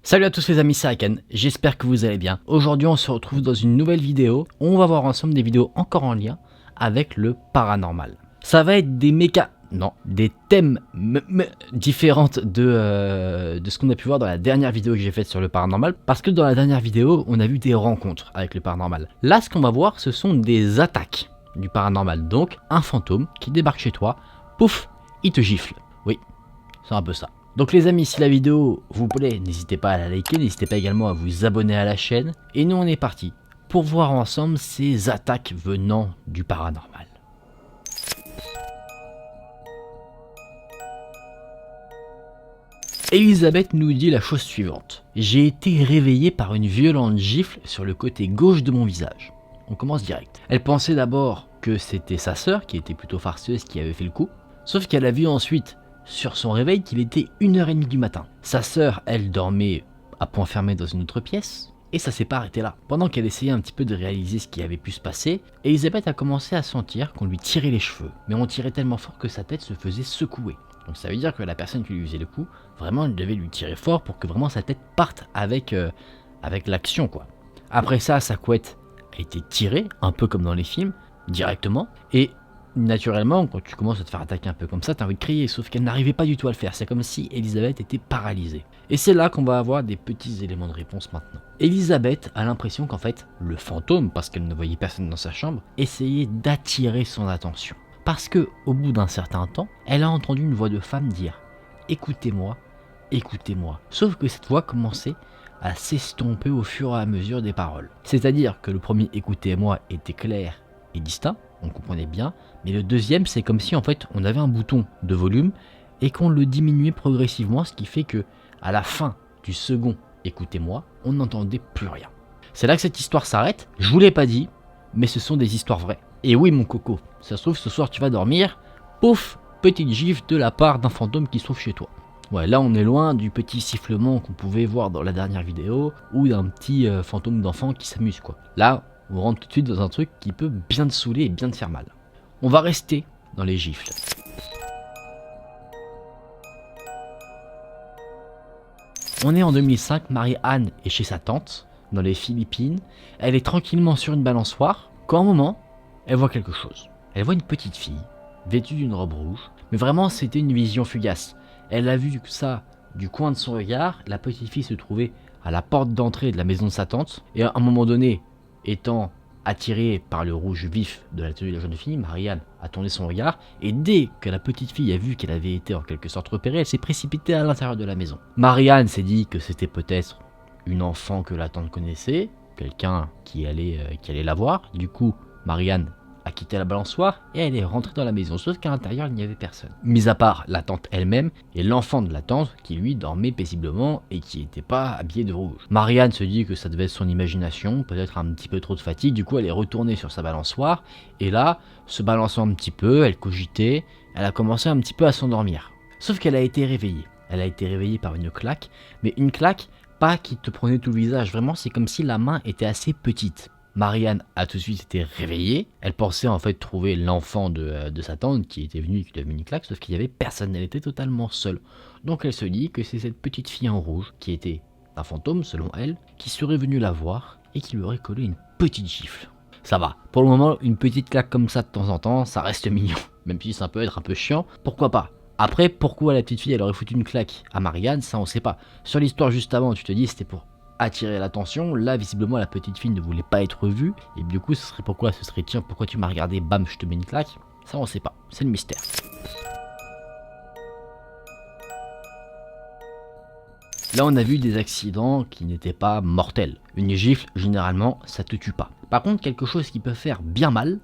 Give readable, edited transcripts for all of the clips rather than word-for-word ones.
Salut à tous les amis, c'est Aken, j'espère que vous allez bien. Aujourd'hui on se retrouve dans une nouvelle vidéo où on va voir ensemble des vidéos encore en lien avec le paranormal. Ça va être des thèmes différentes de ce qu'on a pu voir dans la dernière vidéo que j'ai faite sur le paranormal, parce que dans la dernière vidéo on a vu des rencontres avec le paranormal. Là ce qu'on va voir ce sont des attaques du paranormal, donc un fantôme qui débarque chez toi, pouf, il te gifle. Oui, c'est un peu ça. Donc les amis, si la vidéo vous plaît, n'hésitez pas à la liker, n'hésitez pas également à vous abonner à la chaîne. Et nous on est parti pour voir ensemble ces attaques venant du paranormal. Elisabeth nous dit la chose suivante. J'ai été réveillée par une violente gifle sur le côté gauche de mon visage. On commence direct. Elle pensait d'abord que c'était sa sœur, qui était plutôt farceuse, qui avait fait le coup. Sauf qu'elle a vu ensuite sur son réveil qu'il était 1h30 du matin. Sa sœur, elle, dormait à point fermé dans une autre pièce, et ça s'est pas arrêté là. Pendant qu'elle essayait un petit peu de réaliser ce qui avait pu se passer, Elisabeth a commencé à sentir qu'on lui tirait les cheveux, mais on tirait tellement fort que sa tête se faisait secouer. Donc ça veut dire que la personne qui lui faisait le coup, vraiment elle devait lui tirer fort pour que vraiment sa tête parte avec l'action quoi. Après ça, sa couette a été tirée, un peu comme dans les films, directement, et naturellement, quand tu commences à te faire attaquer un peu comme ça, t'as envie de crier, sauf qu'elle n'arrivait pas du tout à le faire. C'est comme si Elisabeth était paralysée. Et c'est là qu'on va avoir des petits éléments de réponse maintenant. Elisabeth a l'impression qu'en fait, le fantôme, parce qu'elle ne voyait personne dans sa chambre, essayait d'attirer son attention. Parce que, au bout d'un certain temps, elle a entendu une voix de femme dire « Écoutez-moi, écoutez-moi ». Sauf que cette voix commençait à s'estomper au fur et à mesure des paroles. C'est-à-dire que le premier « Écoutez-moi » était clair et distinct, on comprenait bien, mais le deuxième c'est comme si en fait on avait un bouton de volume et qu'on le diminuait progressivement, ce qui fait que à la fin du second écoutez-moi, on n'entendait plus rien. C'est là que cette histoire s'arrête, je vous l'ai pas dit, mais ce sont des histoires vraies. Et oui mon coco, ça se trouve ce soir tu vas dormir, pouf, petite gifle de la part d'un fantôme qui se trouve chez toi. Ouais, là on est loin du petit sifflement qu'on pouvait voir dans la dernière vidéo, ou d'un petit fantôme d'enfant qui s'amuse quoi. Là, on rentre tout de suite dans un truc qui peut bien te saouler et bien te faire mal. On va rester dans les gifles. On est en 2005, Marie-Anne est chez sa tante, dans les Philippines. Elle est tranquillement sur une balançoire, quand à un moment, elle voit quelque chose. Elle voit une petite fille, vêtue d'une robe rouge, mais vraiment c'était une vision fugace. Elle a vu ça du coin de son regard, la petite fille se trouvait à la porte d'entrée de la maison de sa tante, et à un moment donné, étant attirée par le rouge vif de la tenue de la jeune fille, Marie-Anne a tourné son regard, et dès que la petite fille a vu qu'elle avait été en quelque sorte repérée, elle s'est précipitée à l'intérieur de la maison. Marie-Anne s'est dit que c'était peut-être une enfant que la tante connaissait, quelqu'un qui allait la voir. Du coup, Marie-Anne a quitté la balançoire et elle est rentrée dans la maison, sauf qu'à l'intérieur il n'y avait personne. Mis à part la tante elle-même et l'enfant de la tante qui lui dormait paisiblement et qui n'était pas habillé de rouge. Marie-Anne se dit que ça devait être son imagination, peut-être un petit peu trop de fatigue, du coup elle est retournée sur sa balançoire et là, se balançant un petit peu, elle cogitait, elle a commencé un petit peu à s'endormir. Sauf qu'elle a été réveillée. Elle a été réveillée par une claque, mais une claque pas qui te prenait tout le visage, vraiment c'est comme si la main était assez petite. Marie-Anne a tout de suite été réveillée, elle pensait en fait trouver l'enfant de sa tante qui était venu et qui lui avait mis une claque, sauf qu'il n'y avait personne, elle était totalement seule. Donc elle se dit que c'est cette petite fille en rouge, qui était un fantôme selon elle, qui serait venue la voir et qui lui aurait collé une petite gifle. Ça va, pour le moment une petite claque comme ça de temps en temps, ça reste mignon, même si ça peut être un peu chiant, pourquoi pas. Après, pourquoi la petite fille elle aurait foutu une claque à Marie-Anne, ça on sait pas. Sur l'histoire juste avant, tu te dis c'était pour attirer l'attention, là visiblement la petite fille ne voulait pas être vue, et du coup ce serait pourquoi, ce serait tiens pourquoi tu m'as regardé, bam je te mets une claque, ça on sait pas, c'est le mystère. Là on a vu des accidents qui n'étaient pas mortels, une gifle généralement ça te tue pas. Par contre quelque chose qui peut faire bien mal,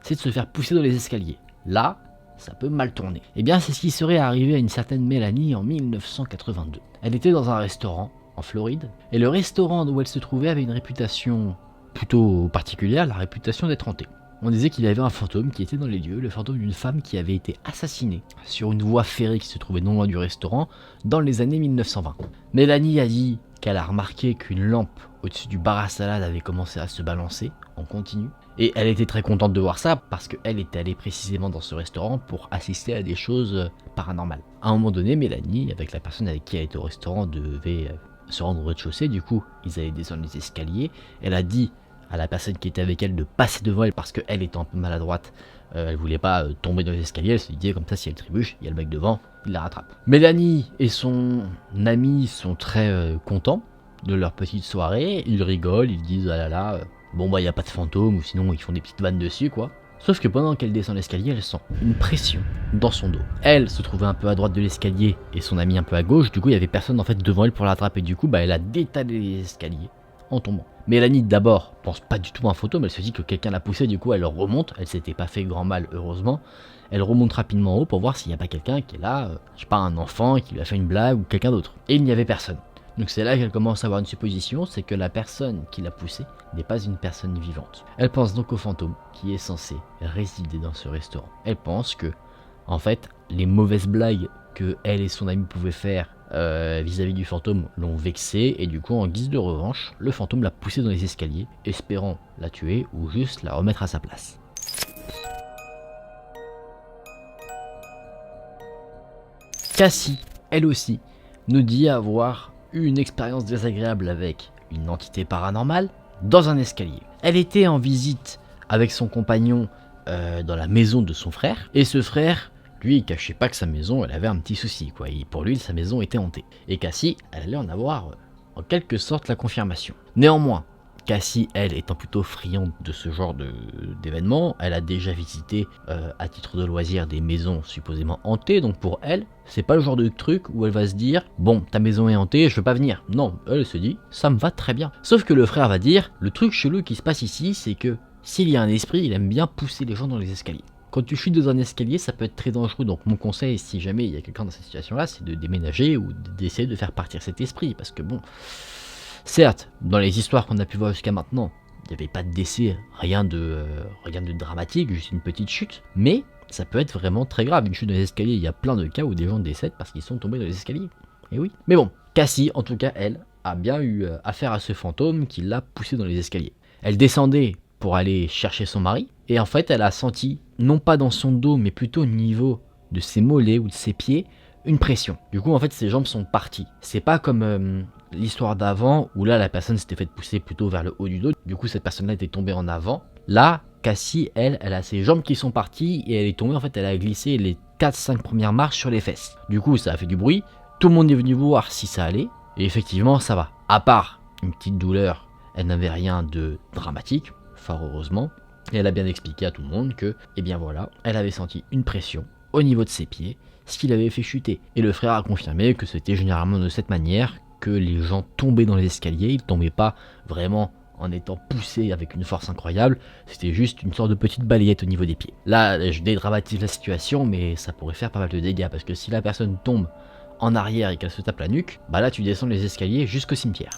c'est de se faire pousser dans les escaliers, là ça peut mal tourner. Et bien c'est ce qui serait arrivé à une certaine Mélanie en 1982. Elle était dans un restaurant en Floride, et le restaurant où elle se trouvait avait une réputation plutôt particulière, la réputation d'être hanté. On disait qu'il y avait un fantôme qui était dans les lieux, le fantôme d'une femme qui avait été assassinée sur une voie ferrée qui se trouvait non loin du restaurant dans les années 1920. Mélanie a dit qu'elle a remarqué qu'une lampe au-dessus du bar à salade avait commencé à se balancer en continu, et elle était très contente de voir ça parce qu'elle était allée précisément dans ce restaurant pour assister à des choses paranormales. À un moment donné, Mélanie, avec la personne avec qui elle était au restaurant, devait se rendre au rez-de-chaussée. Du coup, ils allaient descendre les escaliers. Elle a dit à la personne qui était avec elle de passer devant elle parce qu'elle était un peu maladroite. Elle voulait pas tomber dans les escaliers. Elle se disait comme ça, si elle trébuche, il y a le mec devant, il la rattrape. Mélanie et son ami sont très contents de leur petite soirée. Ils rigolent, ils disent ah là là, bon bah il y a pas de fantôme, ou sinon ils font des petites vannes dessus quoi. Sauf que pendant qu'elle descend l'escalier, elle sent une pression dans son dos. Elle se trouvait un peu à droite de l'escalier et son ami un peu à gauche. Du coup, il y avait personne en fait devant elle pour l'attraper. Du coup, elle a détalé les escaliers en tombant. Mélanie d'abord pense pas du tout à un fantôme. Elle se dit que quelqu'un l'a poussée. Du coup, elle remonte. Elle s'était pas fait grand mal, heureusement. Elle remonte rapidement en haut pour voir s'il n'y a pas quelqu'un qui est là, je sais pas, un enfant qui lui a fait une blague ou quelqu'un d'autre. Et il n'y avait personne. Donc c'est là qu'elle commence à avoir une supposition, c'est que la personne qui l'a poussée n'est pas une personne vivante. Elle pense donc au fantôme qui est censé résider dans ce restaurant. Elle pense que, en fait, les mauvaises blagues que elle et son ami pouvaient faire vis-à-vis du fantôme l'ont vexée, et du coup, en guise de revanche, le fantôme l'a poussée dans les escaliers, espérant la tuer ou juste la remettre à sa place. Cassie, elle aussi, nous dit avoir eu une expérience désagréable avec une entité paranormale dans un escalier. Elle était en visite avec son compagnon dans la maison de son frère, et ce frère, lui, il cachait pas que sa maison, elle avait un petit souci, quoi. Et pour lui, sa maison était hantée. Et Cassie, elle allait en avoir en quelque sorte la confirmation. Néanmoins, Cassie, elle, étant plutôt friande de ce genre d'événements, elle a déjà visité à titre de loisir des maisons supposément hantées, donc pour elle, c'est pas le genre de truc où elle va se dire « Bon, ta maison est hantée, je veux pas venir ». Non, elle se dit « Ça me va très bien ». Sauf que le frère va dire « Le truc chelou qui se passe ici, c'est que s'il y a un esprit, il aime bien pousser les gens dans les escaliers. Quand tu chutes dans un escalier, ça peut être très dangereux, donc mon conseil, si jamais il y a quelqu'un dans cette situation-là, c'est de déménager ou d'essayer de faire partir cet esprit, parce que bon... Certes, dans les histoires qu'on a pu voir jusqu'à maintenant, il n'y avait pas de décès, rien de dramatique, juste une petite chute, mais ça peut être vraiment très grave. Une chute dans les escaliers, il y a plein de cas où des gens décèdent parce qu'ils sont tombés dans les escaliers. Et oui. Mais bon, Cassie, en tout cas, elle, a bien eu affaire à ce fantôme qui l'a poussée dans les escaliers. Elle descendait pour aller chercher son mari, et en fait, elle a senti, non pas dans son dos, mais plutôt au niveau de ses mollets ou de ses pieds, une pression. Du coup, en fait, ses jambes sont parties. C'est pas comme l'histoire d'avant où là, la personne s'était fait pousser plutôt vers le haut du dos. Du coup, cette personne-là était tombée en avant. Là, Cassie, elle a ses jambes qui sont parties et elle est tombée. En fait, elle a glissé les 4-5 premières marches sur les fesses. Du coup, ça a fait du bruit. Tout le monde est venu voir si ça allait. Et effectivement, ça va. À part une petite douleur, elle n'avait rien de dramatique, fort heureusement. Et elle a bien expliqué à tout le monde que, eh bien voilà, elle avait senti une pression au niveau de ses pieds, ce qui l'avait fait chuter. Et le frère a confirmé que c'était généralement de cette manière que les gens tombaient dans les escaliers. Ils tombaient pas vraiment en étant poussés avec une force incroyable, c'était juste une sorte de petite balayette au niveau des pieds. Là, je dédramatise la situation, mais ça pourrait faire pas mal de dégâts, parce que si la personne tombe en arrière et qu'elle se tape la nuque, bah là tu descends les escaliers jusqu'au cimetière.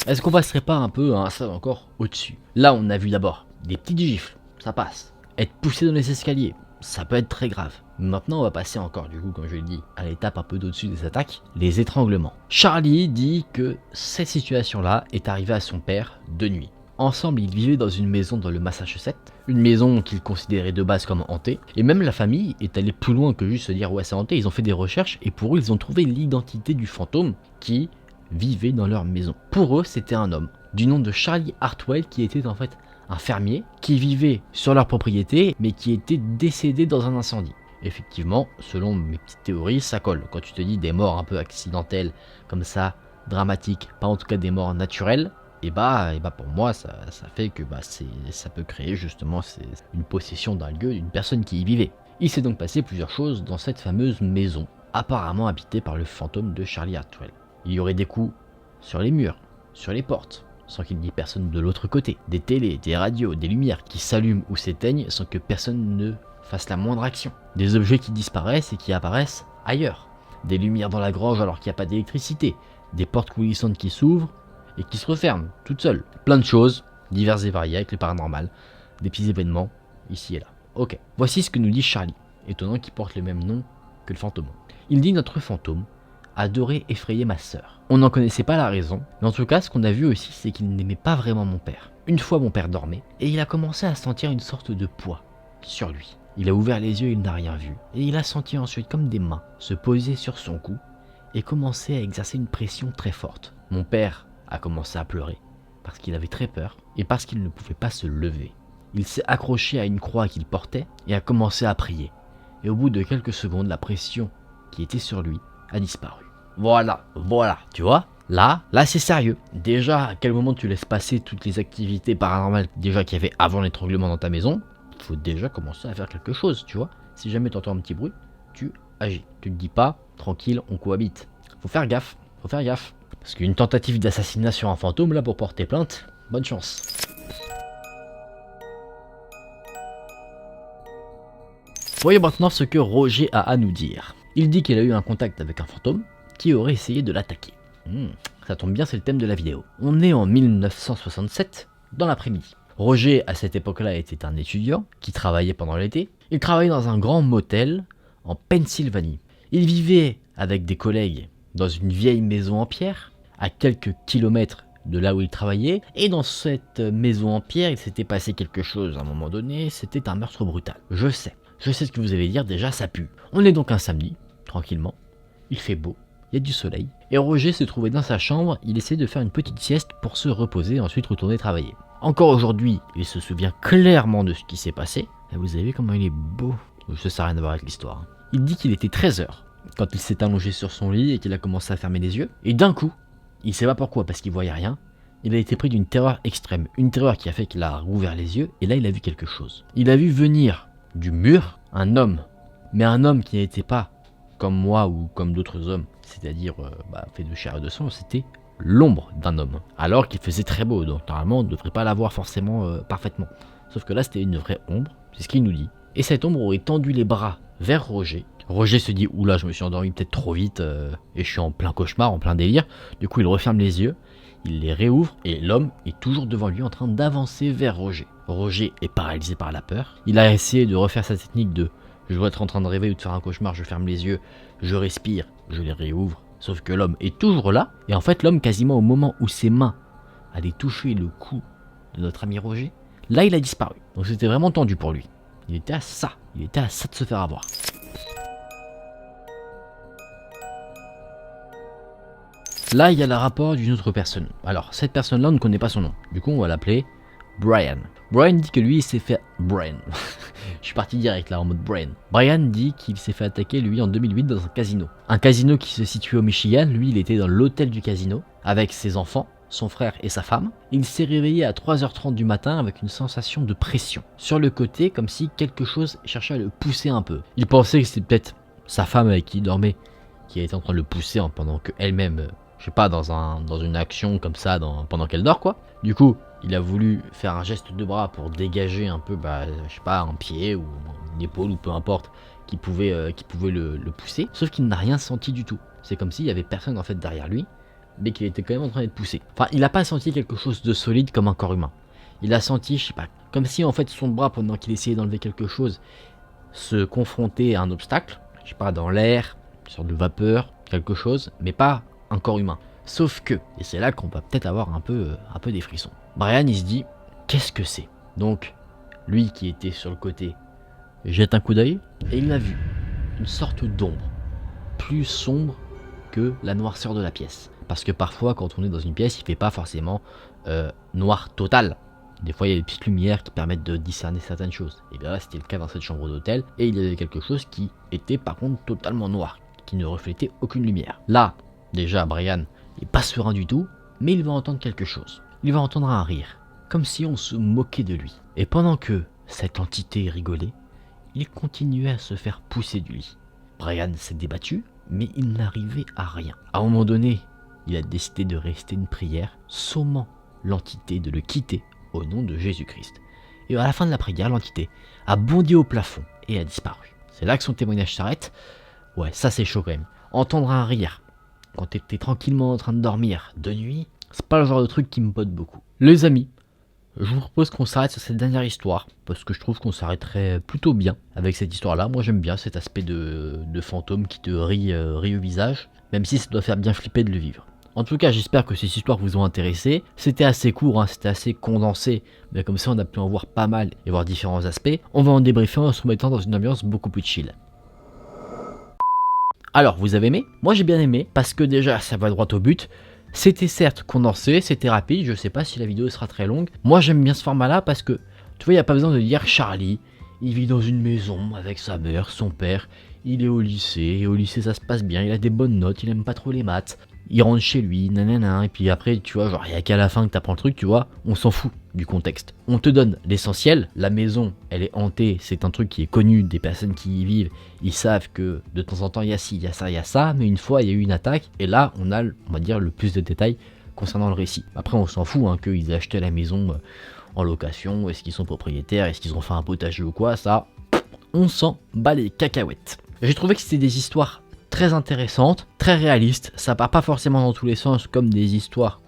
Est-ce qu'on passerait pas un peu un stade encore au-dessus? Là, on a vu d'abord des petites gifles, ça passe. Être poussé dans les escaliers, ça peut être très grave. Maintenant, on va passer encore, du coup, comme je l'ai dit, à l'étape un peu d'au-dessus des attaques, les étranglements. Charlie dit que cette situation-là est arrivée à son père de nuit. Ensemble, ils vivaient dans une maison dans le Massachusetts, une maison qu'ils considéraient de base comme hantée, et même la famille est allée plus loin que juste se dire ouais c'est hanté, ils ont fait des recherches, et pour eux, ils ont trouvé l'identité du fantôme qui vivait dans leur maison. Pour eux, c'était un homme, du nom de Charlie Hartwell, qui était en fait un fermier, qui vivait sur leur propriété, mais qui était décédé dans un incendie. Effectivement, selon mes petites théories, ça colle. Quand tu te dis des morts un peu accidentelles, comme ça, dramatiques, pas en tout cas des morts naturelles, et bah pour moi, ça fait que ça peut créer justement une possession d'un lieu, d'une personne qui y vivait. Il s'est donc passé plusieurs choses dans cette fameuse maison, apparemment habitée par le fantôme de Charlie Hartwell. Il y aurait des coups sur les murs, sur les portes, sans qu'il n'y ait personne de l'autre côté. Des télés, des radios, des lumières qui s'allument ou s'éteignent sans que personne ne fasse la moindre action. Des objets qui disparaissent et qui apparaissent ailleurs. Des lumières dans la grange alors qu'il n'y a pas d'électricité. Des portes coulissantes qui s'ouvrent et qui se referment, toutes seules. Plein de choses, diverses et variées avec le paranormal. Des petits événements, ici et là. Ok, voici ce que nous dit Charlie, étonnant qu'il porte le même nom que le fantôme. Il dit notre fantôme adorait effrayer ma sœur. On n'en connaissait pas la raison, mais en tout cas, ce qu'on a vu aussi, c'est qu'il n'aimait pas vraiment mon père. Une fois, mon père dormait, et il a commencé à sentir une sorte de poids sur lui. Il a ouvert les yeux et il n'a rien vu. Et il a senti ensuite comme des mains se poser sur son cou et commencer à exercer une pression très forte. Mon père a commencé à pleurer parce qu'il avait très peur et parce qu'il ne pouvait pas se lever. Il s'est accroché à une croix qu'il portait et a commencé à prier. Et au bout de quelques secondes, la pression qui était sur lui a disparu. Voilà, tu vois, là c'est sérieux. Déjà, à quel moment tu laisses passer toutes les activités paranormales déjà qu'il y avait avant l'étranglement dans ta maison? Il faut déjà commencer à faire quelque chose, tu vois. Si jamais tu entends un petit bruit, tu agis. Tu te dis pas, tranquille, on cohabite. Faut faire gaffe. Parce qu'une tentative d'assassinat sur un fantôme, là, pour porter plainte, bonne chance. Voyons maintenant ce que Roger a à nous dire. Il dit qu'il a eu un contact avec un fantôme qui aurait essayé de l'attaquer. Ça tombe bien, c'est le thème de la vidéo. On est en 1967, dans l'après-midi. Roger, à cette époque-là, était un étudiant qui travaillait pendant l'été. Il travaillait dans un grand motel en Pennsylvanie. Il vivait avec des collègues dans une vieille maison en pierre, à quelques kilomètres de là où il travaillait. Et dans cette maison en pierre, il s'était passé quelque chose à un moment donné. C'était un meurtre brutal. Je sais ce que vous allez dire, déjà ça pue. On est donc un samedi, tranquillement. Il fait beau, il y a du soleil. Et Roger se trouvait dans sa chambre, il essayait de faire une petite sieste pour se reposer et ensuite retourner travailler. Encore aujourd'hui, il se souvient clairement de ce qui s'est passé. Et vous avez vu comment il est beau. Ça n'a rien à voir avec l'histoire. Il dit qu'il était 13h quand il s'est allongé sur son lit et qu'il a commencé à fermer les yeux. Et d'un coup, il sait pas pourquoi, parce qu'il voyait rien, il a été pris d'une terreur extrême. Une terreur qui a fait qu'il a rouvert les yeux et là il a vu quelque chose. Il a vu venir du mur un homme. Mais un homme qui n'était pas comme moi ou comme d'autres hommes, c'est-à-dire fait de chair et de sang, c'était l'ombre d'un homme. Alors qu'il faisait très beau, donc normalement on ne devrait pas la voir forcément parfaitement. Sauf que là c'était une vraie ombre, c'est ce qu'il nous dit. Et cette ombre aurait tendu les bras vers Roger. Roger se dit, oula, je me suis endormi peut-être trop vite et je suis en plein cauchemar, en plein délire. Du coup il referme les yeux, il les réouvre et l'homme est toujours devant lui en train d'avancer vers Roger. Roger est paralysé par la peur. Il a essayé de refaire sa technique de je dois être en train de rêver ou de faire un cauchemar, je ferme les yeux, je respire, je les réouvre. Sauf que l'homme est toujours là. Et en fait, l'homme, quasiment au moment où ses mains allaient toucher le cou de notre ami Roger, là, il a disparu. Donc c'était vraiment tendu pour lui. Il était à ça de se faire avoir. Là, il y a le rapport d'une autre personne. Alors, cette personne-là, on ne connaît pas son nom. Du coup, on va l'appeler Brian. Brian dit que lui, il s'est fait... Brian. Je suis parti direct là, en mode Brian. Brian dit qu'il s'est fait attaquer, lui, en 2008 dans un casino. Un casino qui se situait au Michigan. Lui, il était dans l'hôtel du casino, avec ses enfants, son frère et sa femme. Il s'est réveillé à 3h30 du matin avec une sensation de pression sur le côté, comme si quelque chose cherchait à le pousser un peu. Il pensait que c'était peut-être sa femme avec qui il dormait, qui était en train de le pousser pendant qu'elle-même... je sais pas, dans une action comme ça, pendant qu'elle dort, quoi. Du coup, il a voulu faire un geste de bras pour dégager un peu, je sais pas, un pied ou une épaule ou peu importe, qui pouvait le pousser. Sauf qu'il n'a rien senti du tout. C'est comme s'il y avait personne en fait derrière lui, mais qu'il était quand même en train d'être poussé. Enfin, il n'a pas senti quelque chose de solide comme un corps humain. Il a senti, je sais pas, comme si en fait son bras, pendant qu'il essayait d'enlever quelque chose, se confrontait à un obstacle, je sais pas, dans l'air, une sorte de vapeur, quelque chose, mais pas un corps humain. Sauf que, et c'est là qu'on va peut-être avoir un peu des frissons. Brian, il se dit, qu'est-ce que c'est? Donc, lui qui était sur le côté, jette un coup d'œil, et il a vu une sorte d'ombre, plus sombre que la noirceur de la pièce. Parce que parfois, quand on est dans une pièce, il fait pas forcément noir total. Des fois, il y a des petites lumières qui permettent de discerner certaines choses. Et bien là, c'était le cas dans cette chambre d'hôtel, et il y avait quelque chose qui était par contre totalement noir, qui ne reflétait aucune lumière. Là, déjà, Brian n'est pas serein du tout, mais il va entendre quelque chose. Il va entendre un rire, comme si on se moquait de lui. Et pendant que cette entité rigolait, il continuait à se faire pousser du lit. Brian s'est débattu, mais il n'arrivait à rien. À un moment donné, il a décidé de rester une prière, sommant l'entité de le quitter au nom de Jésus-Christ. Et à la fin de la prière, l'entité a bondi au plafond et a disparu. C'est là que son témoignage s'arrête. Ouais, ça c'est chaud quand même. Entendre un rire quand t'es tranquillement en train de dormir de nuit, c'est pas le genre de truc qui me botte beaucoup. Les amis, je vous propose qu'on s'arrête sur cette dernière histoire, parce que je trouve qu'on s'arrêterait plutôt bien avec cette histoire-là. Moi j'aime bien cet aspect de fantôme qui te rit au visage, même si ça doit faire bien flipper de le vivre. En tout cas, j'espère que ces histoires vous ont intéressé. C'était assez court, hein, c'était assez condensé, mais comme ça on a pu en voir pas mal et voir différents aspects. On va en débriefer en se remettant dans une ambiance beaucoup plus chill. Alors, vous avez aimé? Moi j'ai bien aimé, parce que déjà ça va droit au but. C'était certes condensé, c'était rapide, je sais pas si la vidéo sera très longue. Moi j'aime bien ce format là parce que, tu vois, il n'y a pas besoin de dire Charlie, il vit dans une maison avec sa mère, son père, il est au lycée, et au lycée ça se passe bien, il a des bonnes notes, il aime pas trop les maths. Il rentre chez lui, nanana, et puis après, tu vois, genre, il y a qu'à la fin que t'apprends le truc, tu vois, on s'en fout du contexte. On te donne l'essentiel, la maison, elle est hantée, c'est un truc qui est connu des personnes qui y vivent, ils savent que de temps en temps, il y a ci, il y a ça, il y a ça, mais une fois, il y a eu une attaque, et là, on a, on va dire, le plus de détails concernant le récit. Après, on s'en fout, hein, qu'ils aient acheté la maison en location, est-ce qu'ils sont propriétaires, est-ce qu'ils ont fait un potager ou quoi, ça, on s'en bat les cacahuètes. J'ai trouvé que c'était des histoires très intéressante, très réaliste, ça part pas forcément dans tous les sens comme des histoires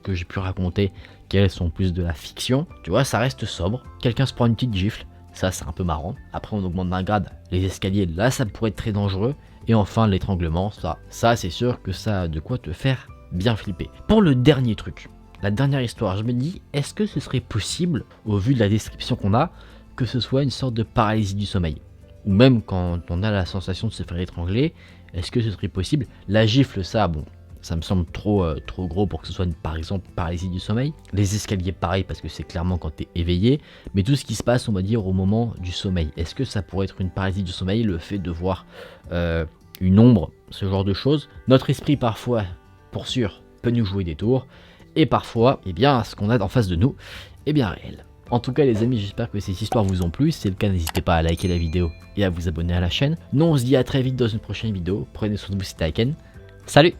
que j'ai pu raconter, qu'elles sont plus de la fiction, tu vois, ça reste sobre, quelqu'un se prend une petite gifle, ça c'est un peu marrant, après on augmente d'un grade, les escaliers là ça pourrait être très dangereux, et enfin l'étranglement, ça c'est sûr que ça a de quoi te faire bien flipper. Pour le dernier truc, la dernière histoire, je me dis, est-ce que ce serait possible, au vu de la description qu'on a, que ce soit une sorte de paralysie du sommeil? Ou même quand on a la sensation de se faire étrangler, est-ce que ce serait possible? La gifle, ça, bon, ça me semble trop gros pour que ce soit par exemple paralysie du sommeil. Les escaliers, pareil, parce que c'est clairement quand tu es éveillé. Mais tout ce qui se passe, on va dire, au moment du sommeil. Est-ce que ça pourrait être une paralysie du sommeil, le fait de voir une ombre, ce genre de choses? Notre esprit, parfois, pour sûr, peut nous jouer des tours. Et parfois, eh bien, ce qu'on a en face de nous est bien réel. En tout cas les amis, j'espère que ces histoires vous ont plu. Si c'est le cas, n'hésitez pas à liker la vidéo et à vous abonner à la chaîne. Nous on se dit à très vite dans une prochaine vidéo. Prenez soin de vous, c'était Aiken. Salut!